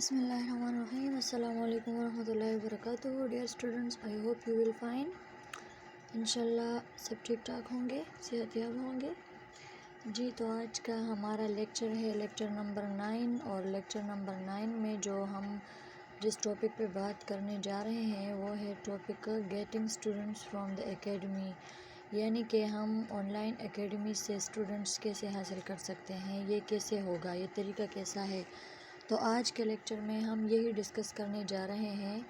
بسم اللہ الرحمن الرحیم۔ السلام علیکم ورحمۃ اللہ وبرکاتہ۔ Dear students, I hope you will fine. انشاءاللہ سب ٹھیک ٹھاک ہوں گے، صحت یاب ہوں گے۔ جی، تو آج کا ہمارا لیکچر ہے لیکچر نمبر 9، اور لیکچر نمبر 9 میں جو ہم جس ٹاپک پہ بات کرنے جا رہے ہیں وہ ہے topic getting students from the academy, یعنی کہ ہم آن لائن اکیڈمی سے اسٹوڈنٹس کیسے حاصل کر سکتے ہیں، یہ کیسے ہوگا، یہ طریقہ کیسا ہے۔ تو آج کے لیکچر میں ہم یہی ڈسکس کرنے جا رہے ہیں۔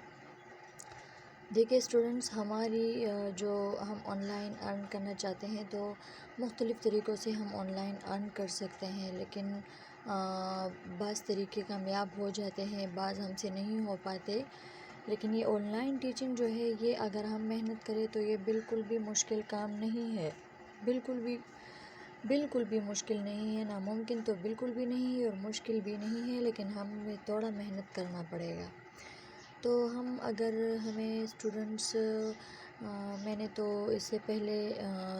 دیکھیں اسٹوڈنٹس، ہماری جو ہم آن لائن ارن کرنا چاہتے ہیں تو مختلف طریقوں سے ہم آن لائن ارن کر سکتے ہیں، لیکن بعض طریقے کامیاب ہو جاتے ہیں، بعض ہم سے نہیں ہو پاتے۔ لیکن یہ آن لائن ٹیچنگ جو ہے، یہ اگر ہم محنت کریں تو یہ بالکل بھی مشکل کام نہیں ہے، بالکل بھی مشکل نہیں ہے، ناممکن تو بالکل بھی نہیں ہے اور مشکل بھی نہیں ہے، لیکن ہمیں تھوڑا محنت کرنا پڑے گا۔ تو ہمیں اسٹوڈنٹس، میں نے تو اس سے پہلے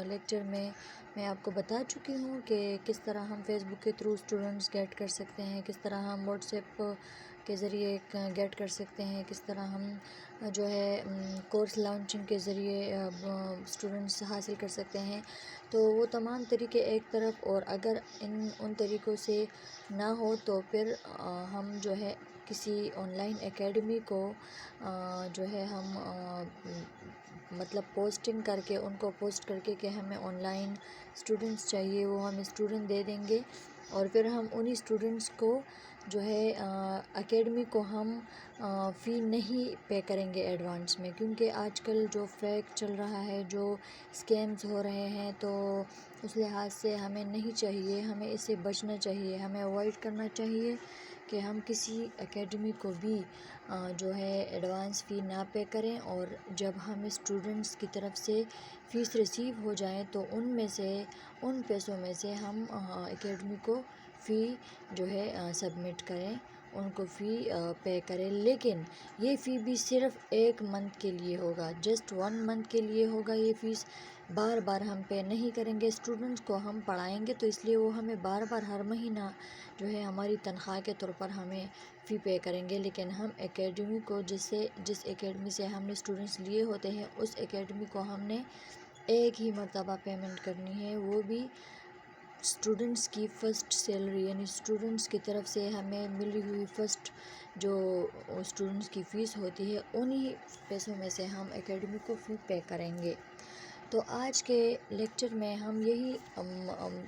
لیکچر میں آپ کو بتا چکی ہوں کہ کس طرح ہم فیس بک کے تھرو اسٹوڈنٹس گیٹ کر سکتے ہیں، کس طرح ہم واٹس ایپ کے ذریعے گیٹ کر سکتے ہیں، کس طرح ہم جو ہے کورس لانچنگ کے ذریعے اسٹوڈنٹس حاصل کر سکتے ہیں۔ تو وہ تمام طریقے ایک طرف، اور اگر ان طریقوں سے نہ ہو تو پھر ہم جو ہے کسی آن لائن اکیڈمی کو جو ہے ہم مطلب پوسٹنگ کر کے، ان کو پوسٹ کر کے کہ ہمیں آن لائن اسٹوڈنٹس چاہیے، وہ ہمیں اسٹوڈنٹ دے دیں گے، اور پھر ہم انہی اسٹوڈنٹس کو جو ہے اکیڈمی کو ہم فی نہیں پے کریں گے ایڈوانس میں، کیونکہ آج کل جو فیک چل رہا ہے، جو اسکیمز ہو رہے ہیں، تو اس لحاظ سے ہمیں نہیں چاہیے، ہمیں اس سے بچنا چاہیے، ہمیں اوائڈ کرنا چاہیے کہ ہم کسی اکیڈمی کو بھی جو ہے ایڈوانس فی نہ پے کریں، اور جب ہم اسٹوڈنٹس کی طرف سے فیس ریسیو ہو جائیں تو ان پیسوں میں سے ہم اکیڈمی کو فی جو ہے سبمٹ کریں، ان کو فی پے کریں۔ لیکن یہ فی بھی صرف 1 منتھ کے لیے ہوگا، جسٹ 1 منتھ کے لیے ہوگا یہ فیس، بار بار ہم پے نہیں کریں گے۔ اسٹوڈنٹس کو ہم پڑھائیں گے تو اس لیے وہ ہمیں بار بار ہر مہینہ جو ہے ہماری تنخواہ کے طور پر ہمیں فی پے کریں گے، لیکن ہم اکیڈمی کو جس اکیڈمی سے ہم نے اسٹوڈنٹس لیے ہوتے ہیں، اس اکیڈمی کو ہم نے ایک ہی مرتبہ پیمنٹ کرنی ہے، وہ بھی اسٹوڈنٹس کی فرسٹ سیلری، یعنی اسٹوڈنٹس کی طرف سے ہمیں ملی ہوئی فرسٹ جو اسٹوڈنٹس کی فیس ہوتی ہے، انہی پیسوں میں سے ہم اکیڈمی کو فی پے کریں گے۔ تو آج کے لیکچر میں ہم یہی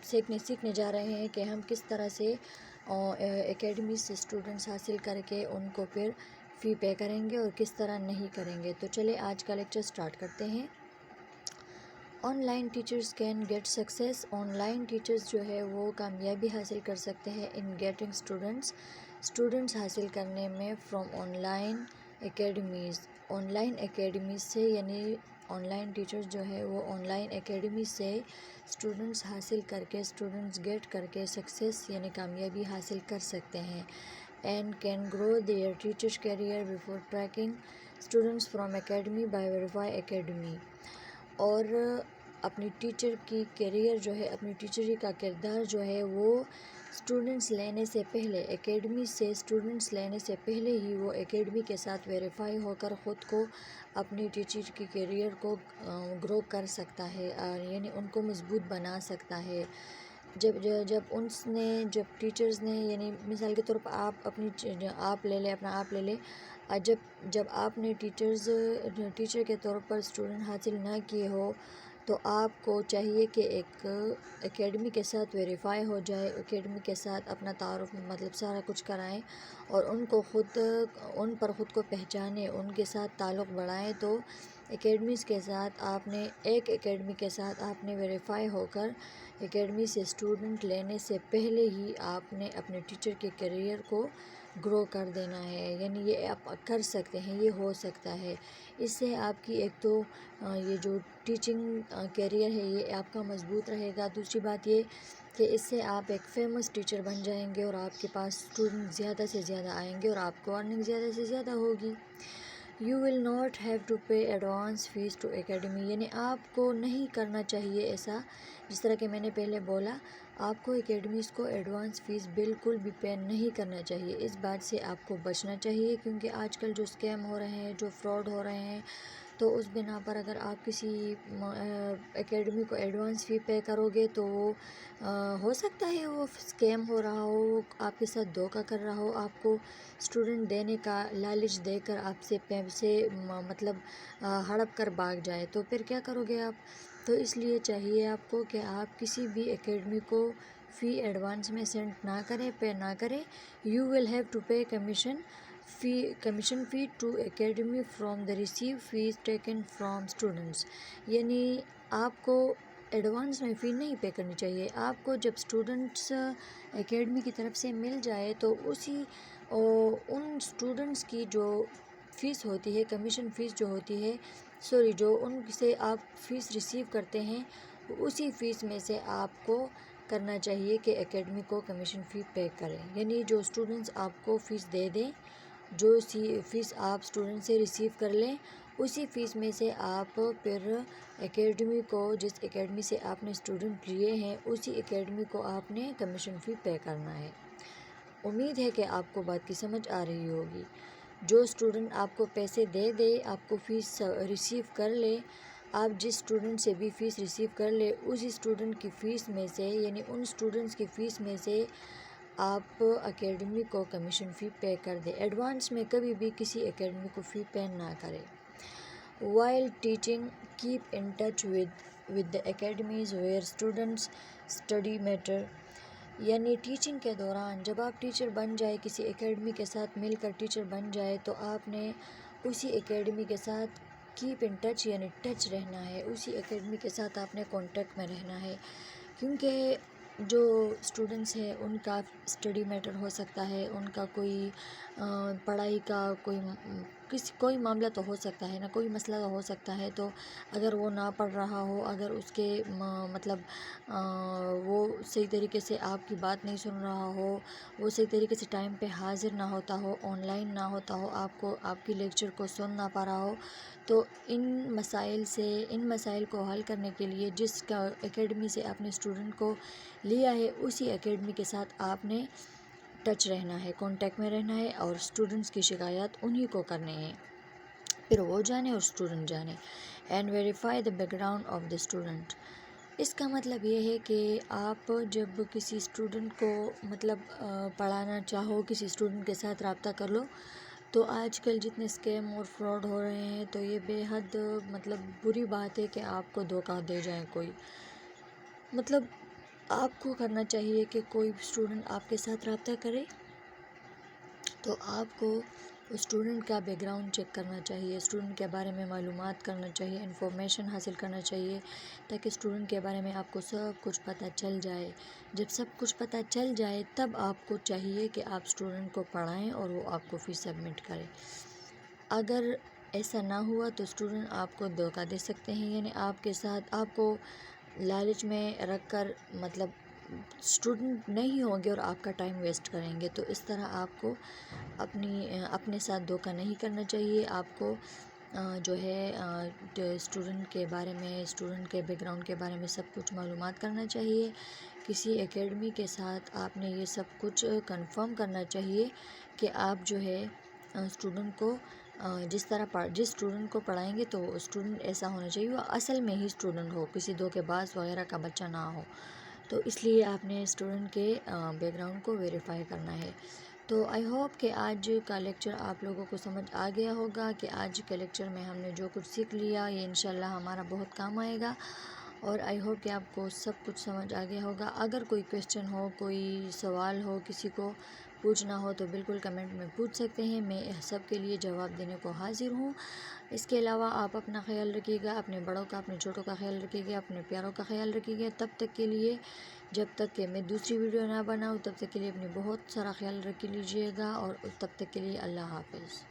سیکھنے جا رہے ہیں کہ ہم کس طرح سے اکیڈمی سے اسٹوڈنٹس حاصل کر کے ان کو پھر فی پے کریں گے اور کس طرح نہیں کریں گے۔ تو چلے آج کا لیکچر سٹارٹ کرتے ہیں۔ Online teachers can get success, online teachers جو ہے وہ کامیابی حاصل کر سکتے ہیں ان گیٹنگ اسٹوڈنٹس حاصل کرنے میں from on line academies, on line academies سے، یعنی آن لائن ٹیچرز جو ہے وہ آن لائن اکیڈمی سے اسٹوڈنٹس حاصل کر کے، اسٹوڈنٹس گیٹ کر کے سکسیس یعنی کامیابی حاصل کر سکتے ہیں۔ And can grow their teacher career before tracking students from academy by verify academy, اور اپنی ٹیچر کی کیریئر جو ہے، اپنی ٹیچری کا کردار جو ہے وہ اسٹوڈنٹس لینے سے پہلے، اکیڈمی سے اسٹوڈنٹس لینے سے پہلے ہی وہ اکیڈمی کے ساتھ ویریفائی ہو کر خود کو، اپنی ٹیچر کی کیریئر کو گرو کر سکتا ہے، یعنی ان کو مضبوط بنا سکتا ہے۔ جب ٹیچرز نے، یعنی مثال کے طور پر آپ لے لیں، جب آپ نے ٹیچر کے طور پر اسٹوڈنٹ حاصل نہ کیے ہو تو آپ کو چاہیے کہ ایک اکیڈمی کے ساتھ ویریفائی ہو جائے، اکیڈمی کے ساتھ اپنا تعارف مطلب سارا کچھ کرائیں، اور ان پر خود کو پہچانیں، ان کے ساتھ تعلق بڑھائیں۔ تو اکیڈمیز کے ساتھ ایک اکیڈمی کے ساتھ آپ نے ویریفائی ہو کر اکیڈمی سے اسٹوڈنٹ لینے سے پہلے ہی آپ نے اپنے ٹیچر کے کیریئر کو گرو کر دینا ہے، یعنی یہ آپ کر سکتے ہیں، یہ ہو سکتا ہے۔ اس سے آپ کی ایک تو یہ جو ٹیچنگ کیریئر ہے یہ آپ کا مضبوط رہے گا، دوسری بات یہ کہ اس سے آپ ایک فیمس ٹیچر بن جائیں گے، اور آپ کے پاس اسٹوڈنٹ زیادہ سے زیادہ آئیں گے اور آپ کو ارننگ زیادہ سے زیادہ ہوگی۔ You will not have to pay advance fee to academy, یعنی آپ کو نہیں کرنا چاہیے ایسا، جس طرح کہ میں نے پہلے بولا آپ کو اکیڈمیز کو ایڈوانس فیس بالکل بھی پے نہیں کرنا چاہیے۔ اس بات سے آپ کو بچنا چاہیے، کیونکہ آج کل جو اسکیم ہو رہے ہیں، جو فراڈ ہو رہے ہیں، تو اس بنا پر اگر آپ کسی اکیڈمی کو ایڈوانس فی پے کرو گے تو ہو سکتا ہے وہ اسکیم ہو رہا ہو، وہ آپ کے ساتھ دھوکہ کر رہا ہو، آپ کو اسٹوڈنٹ دینے کا لالچ دے کر آپ سے پیسے مطلب ہڑپ کر بھاگ جائے، تو پھر کیا کرو گے آپ؟ تو اس لیے چاہیے آپ کو کہ آپ کسی بھی اکیڈمی کو فی ایڈوانس میں سینڈ نہ کریں، پے نہ کریں۔ You will have to pay commission fee to academy from the receive fees taken from students, یعنی آپ کو ایڈوانس میں فی نہیں پے کرنی چاہیے۔ آپ کو جب اسٹوڈنٹس اکیڈمی کی طرف سے مل جائے تو ان اسٹوڈنٹس کی جو فیس ہوتی ہے، کمیشن فیس جو ہوتی ہے، جو ان سے آپ فیس ریسیو کرتے ہیں، اسی فیس میں سے آپ کو کرنا چاہیے کہ اکیڈمی کو کمیشن فی پے کریں، یعنی جو اسٹوڈنٹس آپ کو فیس دے دیں، جو فیس آپ اسٹوڈنٹ سے ریسیو کر لیں، اسی فیس میں سے آپ پھر اکیڈمی کو، جس اکیڈمی سے آپ نے اسٹوڈنٹ لیے ہیں، اسی اکیڈمی کو آپ نے کمیشن فی پے کرنا ہے۔ امید ہے کہ آپ کو بات کی سمجھ آ رہی ہوگی۔ جو اسٹوڈنٹ آپ کو پیسے دے دے، آپ کو فیس ریسیو کر لے، آپ جس اسٹوڈنٹ سے بھی فیس ریسیو کر لے، اسی اسٹوڈنٹ کی فیس میں سے، یعنی ان اسٹوڈنٹس کی فیس میں سے آپ اکیڈمی کو کمیشن فی پے کر دیں۔ ایڈوانس میں کبھی بھی کسی اکیڈمی کو فی پے نہ کریں۔ While teaching keep in touch with the academies where students study matter, یعنی ٹیچنگ کے دوران جب آپ ٹیچر بن جائے، کسی اکیڈمی کے ساتھ مل کر ٹیچر بن جائے، تو آپ نے اسی اکیڈمی کے ساتھ کیپ ان ٹچ یعنی ٹچ رہنا ہے، اسی اکیڈمی کے ساتھ آپ نے کانٹیکٹ میں رہنا ہے، کیونکہ جو اسٹوڈنٹس ہیں ان کا اسٹڈی میٹر ہو سکتا ہے، ان کا کوئی پڑھائی کا کوئی معاملہ تو ہو سکتا ہے نا، کوئی مسئلہ تو ہو سکتا ہے، تو اگر وہ نہ پڑھ رہا ہو، اگر اس کے مطلب وہ صحیح طریقے سے آپ کی بات نہیں سن رہا ہو، وہ صحیح طریقے سے ٹائم پہ حاضر نہ ہوتا ہو، آن لائن نہ ہوتا ہو، آپ کی لیکچر کو سن نہ پا رہا ہو، تو ان مسائل کو حل کرنے کے لیے جس کا اکیڈمی سے آپ نے اسٹوڈنٹ کو لیا ہے، اسی اکیڈمی کے ساتھ آپ نے ٹچ رہنا ہے، کانٹیکٹ میں رہنا ہے، اور اسٹوڈنٹس کی شکایات انہی کو کرنے ہیں، پھر وہ جانے اور اسٹوڈنٹ جانے۔ And verify the background of the student, اس کا مطلب یہ ہے کہ آپ جب کسی اسٹوڈنٹ کو مطلب پڑھانا چاہو، کسی اسٹوڈنٹ کے ساتھ رابطہ کر لو، تو آج کل جتنے اسکیم اور فراڈ ہو رہے ہیں، تو یہ بے حد مطلب بری بات ہے کہ آپ کو دھوکہ دے جائیں کوئی۔ مطلب آپ کو کرنا چاہیے کہ کوئی اسٹوڈنٹ آپ کے ساتھ رابطہ کرے تو آپ کو اسٹوڈنٹ کا بیک گراؤنڈ چیک کرنا چاہیے، اسٹوڈنٹ کے بارے میں معلومات کرنا چاہیے، انفارمیشن حاصل کرنا چاہیے، تاکہ اسٹوڈنٹ کے بارے میں آپ کو سب کچھ پتہ چل جائے۔ جب سب کچھ پتہ چل جائے تب آپ کو چاہیے کہ آپ اسٹوڈنٹ کو پڑھائیں اور وہ آپ کو فیس سبمٹ کرے۔ اگر ایسا نہ ہوا تو اسٹوڈنٹ آپ کو دھوکہ دے سکتے ہیں، یعنی آپ کے ساتھ آپ کو لالچ میں رکھ کر مطلب اسٹوڈنٹ نہیں ہوں گے اور آپ کا ٹائم ویسٹ کریں گے، تو اس طرح آپ کو اپنے ساتھ دھوکہ نہیں کرنا چاہیے۔ آپ کو جو ہے اسٹوڈنٹ کے بارے میں، اسٹوڈنٹ کے بیک گراؤنڈ کے بارے میں سب کچھ معلومات کرنا چاہیے۔ کسی اکیڈمی کے ساتھ آپ نے یہ سب کچھ کنفرم کرنا چاہیے کہ آپ جو ہے اسٹوڈنٹ کو جس اسٹوڈنٹ کو پڑھائیں گے، تو اسٹوڈنٹ ایسا ہونا چاہیے وہ اصل میں ہی اسٹوڈنٹ ہو، کسی دھوکے باز وغیرہ کا بچہ نہ ہو، تو اس لیے آپ نے اسٹوڈنٹ کے بیک گراؤنڈ کو ویریفائی کرنا ہے۔ تو آئی ہوپ کہ آج کا لیکچر آپ لوگوں کو سمجھ آ گیا ہوگا کہ آج کے لیکچر میں ہم نے جو کچھ سیکھ لیا یہ انشاءاللہ ہمارا بہت کام آئے گا، اور آئی ہوپ کہ آپ کو سب کچھ سمجھ آ گیا ہوگا۔ اگر کوئی کویسچن ہو، کوئی سوال ہو، کسی کو پوچھنا ہو تو بالکل کمنٹ میں پوچھ سکتے ہیں، میں سب کے لیے جواب دینے کو حاضر ہوں۔ اس کے علاوہ آپ اپنا خیال رکھیے گا، اپنے بڑوں کا، اپنے چھوٹوں کا خیال رکھیے گا، اپنے پیاروں کا خیال رکھیے گا۔ تب تک کے لیے، جب تک کہ میں دوسری ویڈیو نہ بناؤں، تب تک کے لیے اپنے بہت سارا خیال رکھ لیجیے گا، اور تب تک کے لیے اللہ حافظ۔